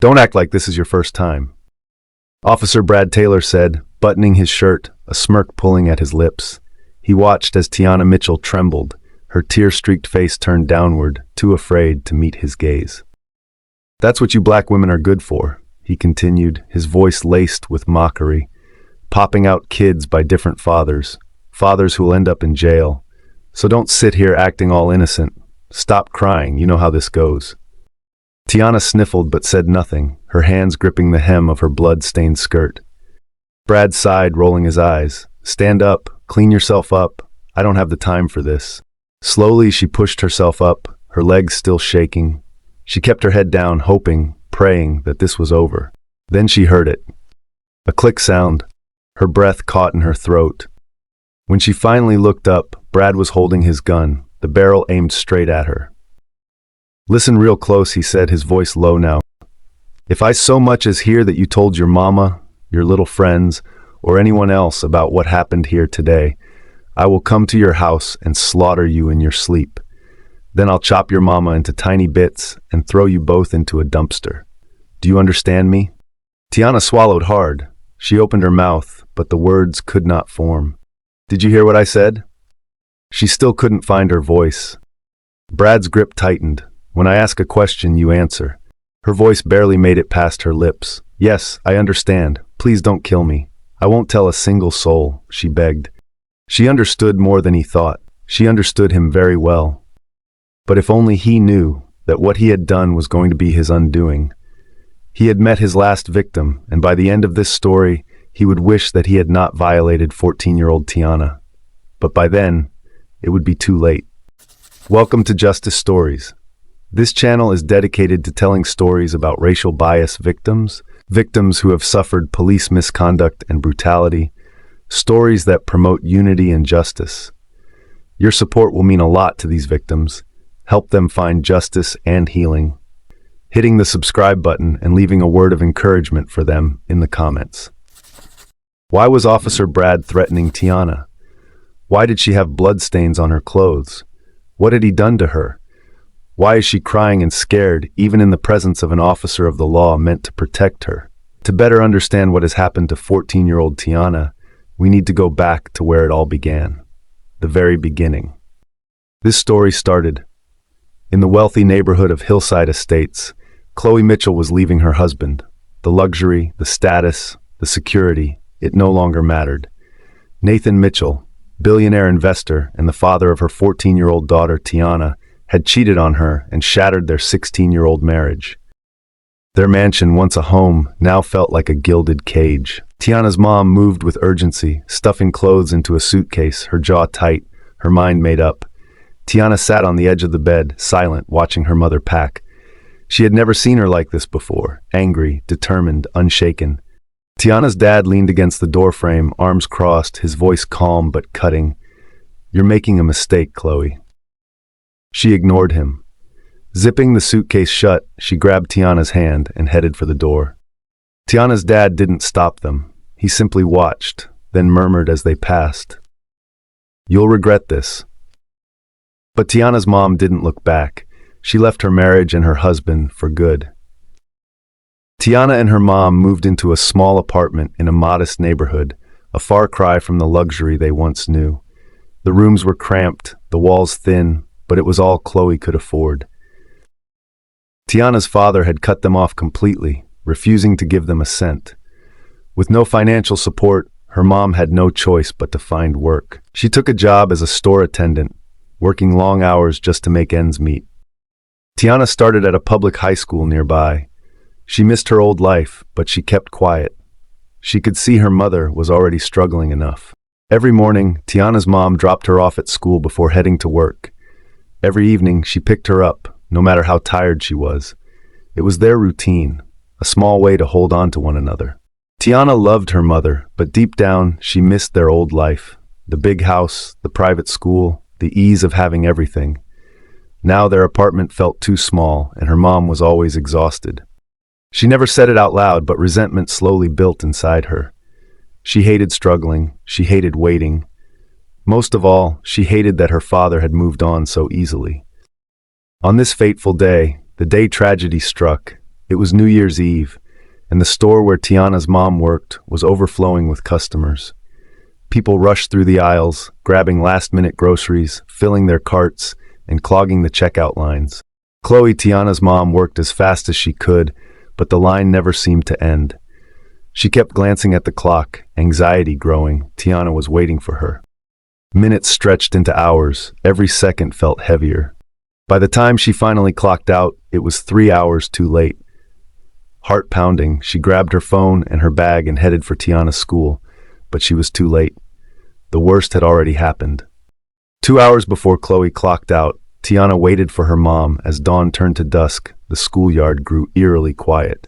Don't act like this is your first time," Officer Brad Taylor said, buttoning his shirt, a smirk pulling at his lips. He watched as Tiana Mitchell trembled, her tear-streaked face turned downward, too afraid to meet his gaze. "That's what you black women are good for," he continued, his voice laced with mockery. "Popping out kids by different fathers who'll end up in jail. So don't sit here acting all innocent. Stop crying, you know how this goes." Tiana sniffled but said nothing, her hands gripping the hem of her blood-stained skirt. Brad sighed, rolling his eyes. "Stand up, clean yourself up. I don't have the time for this." Slowly she pushed herself up, her legs still shaking. She kept her head down, hoping, praying that this was over. Then she heard it. A click sound. Her breath caught in her throat. When she finally looked up, Brad was holding his gun, the barrel aimed straight at her. "Listen real close," he said, his voice low now. "If I so much as hear that you told your mama, your little friends, or anyone else about what happened here today, I will come to your house and slaughter you in your sleep. Then I'll chop your mama into tiny bits and throw you both into a dumpster. Do you understand me?" Tiana swallowed hard. She opened her mouth, but the words could not form. "Did you hear what I said?" She still couldn't find her voice. Brad's grip tightened. "When I ask a question, you answer." Her voice barely made it past her lips. "Yes, I understand. Please don't kill me. I won't tell a single soul," she begged. She understood more than he thought. She understood him very well. But if only he knew that what he had done was going to be his undoing. He had met his last victim, and by the end of this story, he would wish that he had not violated 14-year-old Tiana. But by then, it would be too late. Welcome to Justice Stories. This channel is dedicated to telling stories about racial bias victims who have suffered police misconduct and brutality, stories that promote unity and justice. Your support will mean a lot to these victims. Help them find justice and healing. Hitting the subscribe button and leaving a word of encouragement for them in the comments. Why was Officer Brad threatening Tiana? Why did she have bloodstains on her clothes? What had he done to her? Why is she crying and scared, even in the presence of an officer of the law meant to protect her? To better understand what has happened to 14-year-old Tiana, we need to go back to where it all began. The very beginning. This story started in the wealthy neighborhood of Hillside Estates. Chloe Mitchell was leaving her husband. The luxury, the status, the security, it no longer mattered. Nathan Mitchell, billionaire investor and the father of her 14-year-old daughter Tiana, had cheated on her and shattered their 16-year-old marriage. Their mansion, once a home, now felt like a gilded cage. Tiana's mom moved with urgency, stuffing clothes into a suitcase, her jaw tight, her mind made up. Tiana sat on the edge of the bed, silent, watching her mother pack. She had never seen her like this before, angry, determined, unshaken. Tiana's dad leaned against the doorframe, arms crossed, his voice calm but cutting. "You're making a mistake, Chloe." She ignored him. Zipping the suitcase shut, she grabbed Tiana's hand and headed for the door. Tiana's dad didn't stop them. He simply watched, then murmured as they passed, "You'll regret this." But Tiana's mom didn't look back. She left her marriage and her husband for good. Tiana and her mom moved into a small apartment in a modest neighborhood, a far cry from the luxury they once knew. The rooms were cramped, the walls thin, but it was all Chloe could afford. Tiana's father had cut them off completely, refusing to give them a cent. With no financial support, her mom had no choice but to find work. She took a job as a store attendant, working long hours just to make ends meet. Tiana started at a public high school nearby. She missed her old life, but she kept quiet. She could see her mother was already struggling enough. Every morning, Tiana's mom dropped her off at school before heading to work. Every evening, she picked her up, no matter how tired she was. It was their routine, a small way to hold on to one another. Tiana loved her mother, but deep down, she missed their old life. The big house, the private school, the ease of having everything. Now their apartment felt too small, and her mom was always exhausted. She never said it out loud, but resentment slowly built inside her. She hated struggling, she hated waiting. Most of all, she hated that her father had moved on so easily. On this fateful day, the day tragedy struck, It was New Year's Eve, and the store where Tiana's mom worked was overflowing with customers. People rushed through the aisles, grabbing last-minute groceries, filling their carts, and clogging the checkout lines. Chloe, Tiana's mom, worked as fast as she could, but the line never seemed to end. She kept glancing at the clock, anxiety growing. Tiana was waiting for her. Minutes stretched into hours. Every second felt heavier. By the time she finally clocked out, it was 3 hours too late. Heart pounding, she grabbed her phone and her bag and headed for Tiana's school, but she was too late. The worst had already happened. 2 hours before Chloe clocked out, Tiana waited for her mom. As dawn turned to dusk, the schoolyard grew eerily quiet.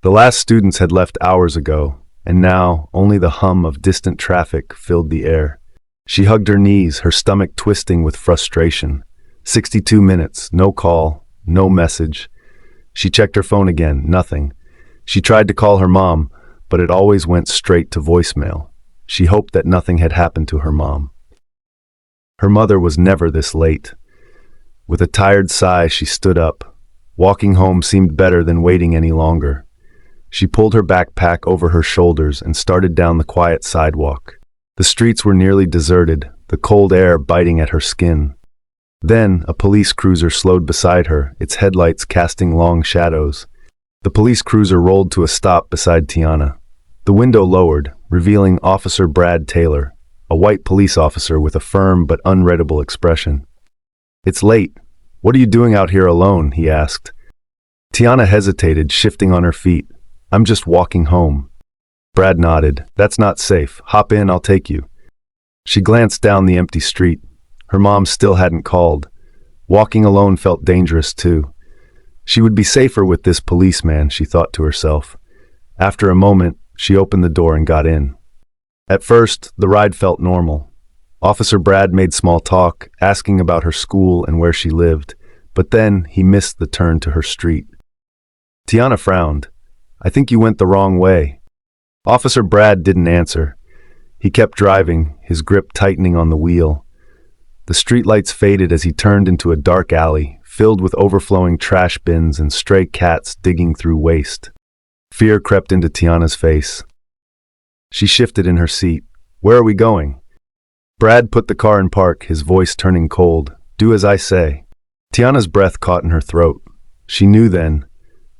The last students had left hours ago, and now only the hum of distant traffic filled the air. She hugged her knees, her stomach twisting with frustration. 62 minutes, no call, no message. She checked her phone again, nothing. She tried to call her mom, but it always went straight to voicemail. She hoped that nothing had happened to her mom. Her mother was never this late. With a tired sigh, she stood up. Walking home seemed better than waiting any longer. She pulled her backpack over her shoulders and started down the quiet sidewalk. The streets were nearly deserted, the cold air biting at her skin. Then, a police cruiser slowed beside her, its headlights casting long shadows. The police cruiser rolled to a stop beside Tiana. The window lowered, revealing Officer Brad Taylor, a white police officer with a firm but unreadable expression. "It's late. What are you doing out here alone?" he asked. Tiana hesitated, shifting on her feet. "I'm just walking home." Brad nodded. "That's not safe. Hop in, I'll take you." She glanced down the empty street. Her mom still hadn't called. Walking alone felt dangerous too. She would be safer with this policeman, she thought to herself. After a moment, she opened the door and got in. At first, the ride felt normal. Officer Brad made small talk, asking about her school and where she lived, but then he missed the turn to her street. Tiana frowned. "I think you went the wrong way." Officer Brad didn't answer. He kept driving, his grip tightening on the wheel. The streetlights faded as he turned into a dark alley, filled with overflowing trash bins and stray cats digging through waste. Fear crept into Tiana's face. She shifted in her seat. "Where are we going?" Brad put the car in park, his voice turning cold. "Do as I say." Tiana's breath caught in her throat. She knew then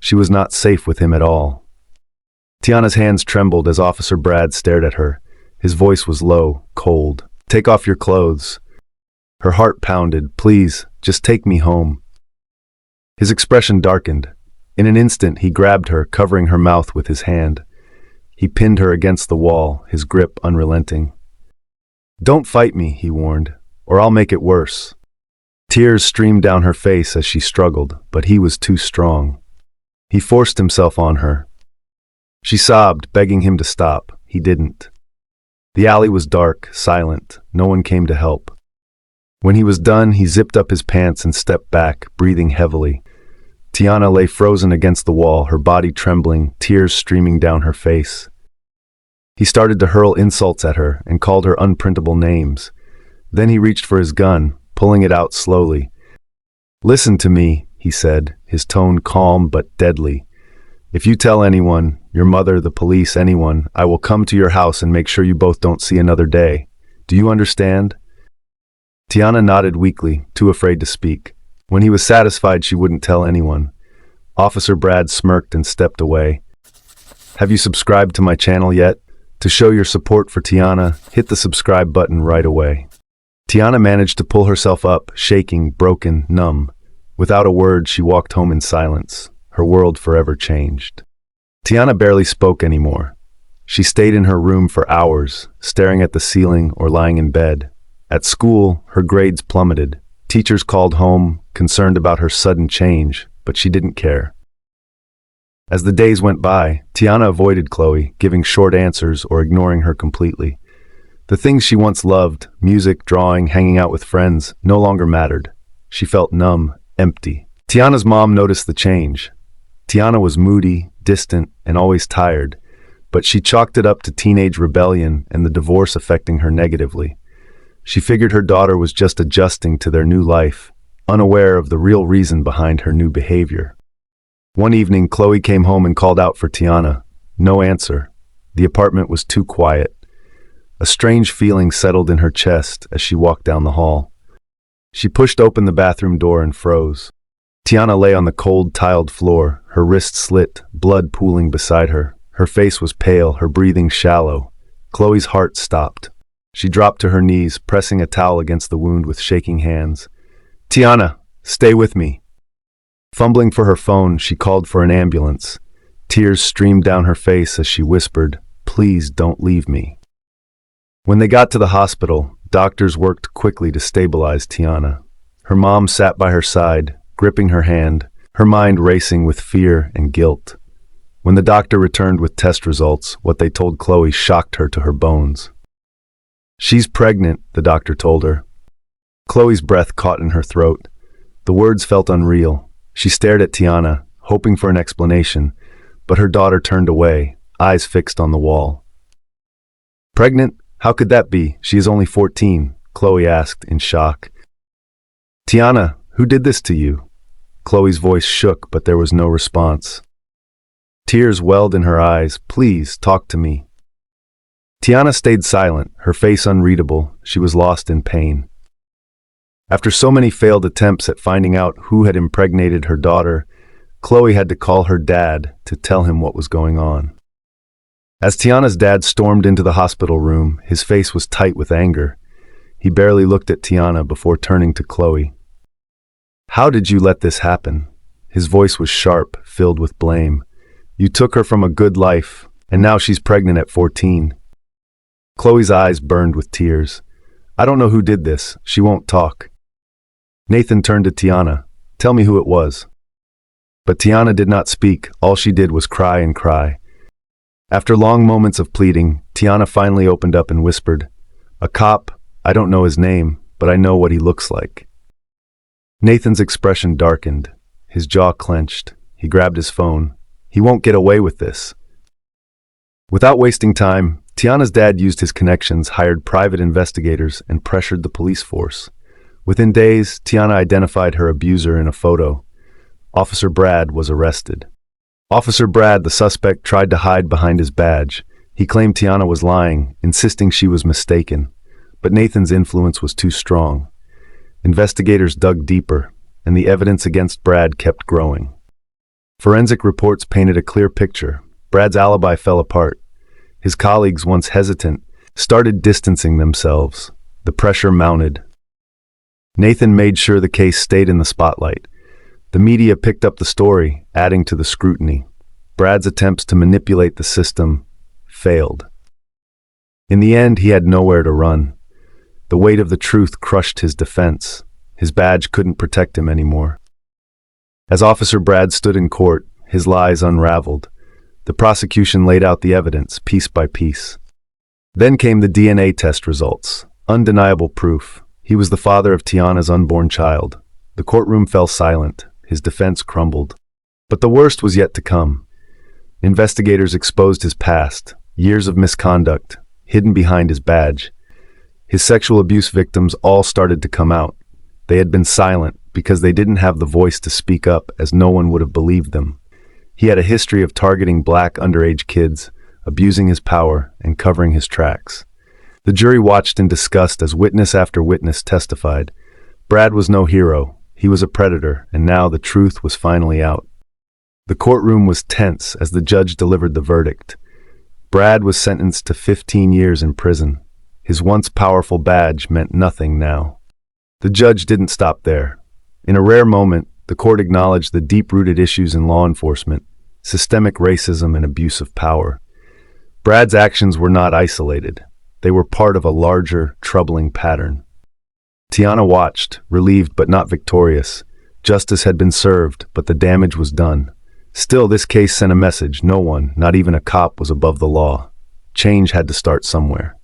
she was not safe with him at all. Tiana's hands trembled as Officer Brad stared at her. His voice was low, cold. "Take off your clothes." Her heart pounded. "Please, just take me home." His expression darkened. In an instant, he grabbed her, covering her mouth with his hand. He pinned her against the wall, his grip unrelenting. "Don't fight me," he warned, "or I'll make it worse." Tears streamed down her face as she struggled, but he was too strong. He forced himself on her. She sobbed, begging him to stop. He didn't. The alley was dark, silent. No one came to help. When he was done, he zipped up his pants and stepped back, breathing heavily. Tiana lay frozen against the wall, her body trembling, tears streaming down her face. He started to hurl insults at her and called her unprintable names. Then he reached for his gun, pulling it out slowly. "Listen to me," he said, his tone calm but deadly. "If you tell anyone, your mother, the police, anyone, I will come to your house and make sure you both don't see another day. Do you understand?" Tiana nodded weakly, too afraid to speak. When he was satisfied she wouldn't tell anyone. Officer Brad smirked and stepped away. "Have you subscribed to my channel yet? To show your support for Tiana, hit the subscribe button right away." Tiana managed to pull herself up, shaking, broken, numb. Without a word, she walked home in silence. Her world forever changed. Tiana barely spoke anymore. She stayed in her room for hours, staring at the ceiling or lying in bed. At school, her grades plummeted. Teachers called home, concerned about her sudden change, but she didn't care. As the days went by, Tiana avoided Chloe, giving short answers or ignoring her completely. The things she once loved, music, drawing, hanging out with friends, no longer mattered. She felt numb, empty. Tiana's mom noticed the change. Tiana was moody, distant, and always tired, but she chalked it up to teenage rebellion and the divorce affecting her negatively. She figured her daughter was just adjusting to their new life, unaware of the real reason behind her new behavior. One evening, Chloe came home and called out for Tiana. No answer. The apartment was too quiet. A strange feeling settled in her chest as she walked down the hall. She pushed open the bathroom door and froze. Tiana lay on the cold, tiled floor, her wrist slit, blood pooling beside her. Her face was pale, her breathing shallow. Chloe's heart stopped. She dropped to her knees, pressing a towel against the wound with shaking hands. "Tiana, stay with me." Fumbling for her phone, she called for an ambulance. Tears streamed down her face as she whispered, "Please don't leave me." When they got to the hospital, doctors worked quickly to stabilize Tiana. Her mom sat by her side, gripping her hand, her mind racing with fear and guilt. When the doctor returned with test results, what they told Chloe shocked her to her bones. "She's pregnant," the doctor told her. Chloe's breath caught in her throat. The words felt unreal. She stared at Tiana, hoping for an explanation, but her daughter turned away, eyes fixed on the wall. "Pregnant? How could that be? She is only 14, Chloe asked in shock. "Tiana, who did this to you?" Chloe's voice shook, but there was no response. Tears welled in her eyes. "Please, talk to me." Tiana stayed silent, her face unreadable. She was lost in pain. After so many failed attempts at finding out who had impregnated her daughter, Chloe had to call her dad to tell him what was going on. As Tiana's dad stormed into the hospital room, his face was tight with anger. He barely looked at Tiana before turning to Chloe. "How did you let this happen?" His voice was sharp, filled with blame. "You took her from a good life, and now she's pregnant at 14. Chloe's eyes burned with tears. "I don't know who did this. She won't talk." Nathan turned to Tiana. "Tell me who it was." But Tiana did not speak. All she did was cry and cry. After long moments of pleading, Tiana finally opened up and whispered, "A cop. I don't know his name, but I know what he looks like." Nathan's expression darkened. His jaw clenched. He grabbed his phone. "He won't get away with this." Without wasting time, Tiana's dad used his connections, hired private investigators, and pressured the police force. Within days, Tiana identified her abuser in a photo. Officer Brad was arrested. Officer Brad, the suspect, tried to hide behind his badge. He claimed Tiana was lying, insisting she was mistaken. But Nathan's influence was too strong. Investigators dug deeper, and the evidence against Brad kept growing. Forensic reports painted a clear picture. Brad's alibi fell apart. His colleagues, once hesitant, started distancing themselves. The pressure mounted. Nathan made sure the case stayed in the spotlight. The media picked up the story, adding to the scrutiny. Brad's attempts to manipulate the system failed. In the end, he had nowhere to run. The weight of the truth crushed his defense. His badge couldn't protect him anymore. As Officer Brad stood in court, his lies unraveled. The prosecution laid out the evidence, piece by piece. Then came the DNA test results. Undeniable proof. He was the father of Tiana's unborn child. The courtroom fell silent. His defense crumbled. But the worst was yet to come. Investigators exposed his past, years of misconduct, hidden behind his badge. His sexual abuse victims all started to come out. They had been silent because they didn't have the voice to speak up, as no one would have believed them. He had a history of targeting black underage kids, abusing his power, and covering his tracks. The jury watched in disgust as witness after witness testified. Brad was no hero. He was a predator, and now the truth was finally out. The courtroom was tense as the judge delivered the verdict. Brad was sentenced to 15 years in prison. His once powerful badge meant nothing now. The judge didn't stop there. In a rare moment, the court acknowledged the deep-rooted issues in law enforcement, systemic racism and abuse of power. Brad's actions were not isolated. They were part of a larger, troubling pattern. Tiana watched, relieved but not victorious. Justice had been served, but the damage was done. Still, this case sent a message. No one, not even a cop, was above the law. Change had to start somewhere.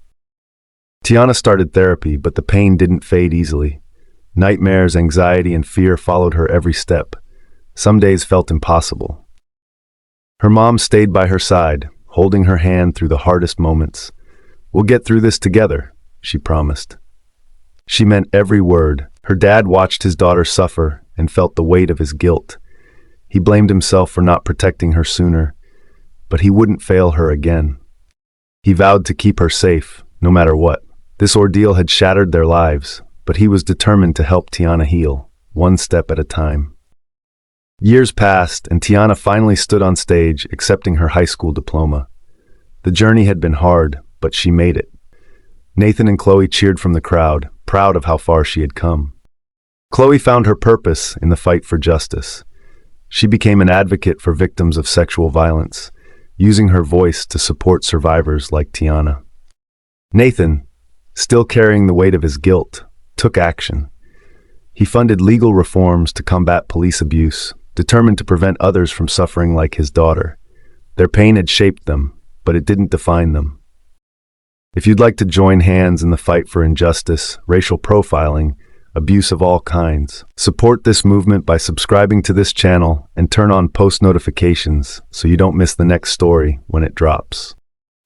Tiana started therapy, but the pain didn't fade easily. Nightmares, anxiety, and fear followed her every step. Some days felt impossible. Her mom stayed by her side, holding her hand through the hardest moments. "We'll get through this together," she promised. She meant every word. Her dad watched his daughter suffer and felt the weight of his guilt. He blamed himself for not protecting her sooner, but he wouldn't fail her again. He vowed to keep her safe, no matter what. This ordeal had shattered their lives, but he was determined to help Tiana heal, one step at a time. Years passed, and Tiana finally stood on stage, accepting her high school diploma. The journey had been hard, but she made it. Nathan and Chloe cheered from the crowd, proud of how far she had come. Chloe found her purpose in the fight for justice. She became an advocate for victims of sexual violence, using her voice to support survivors like Tiana. Nathan, still carrying the weight of his guilt, took action. He funded legal reforms to combat police abuse, determined to prevent others from suffering like his daughter. Their pain had shaped them, but it didn't define them. If you'd like to join hands in the fight for injustice, racial profiling, abuse of all kinds, support this movement by subscribing to this channel and turn on post notifications so you don't miss the next story when it drops.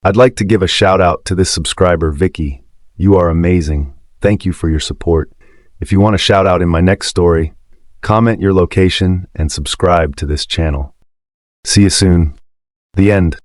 I'd like to give a shout out to this subscriber, Vicky. You are amazing. Thank you for your support. If you want a shout out in my next story, comment your location and subscribe to this channel. See you soon. The end.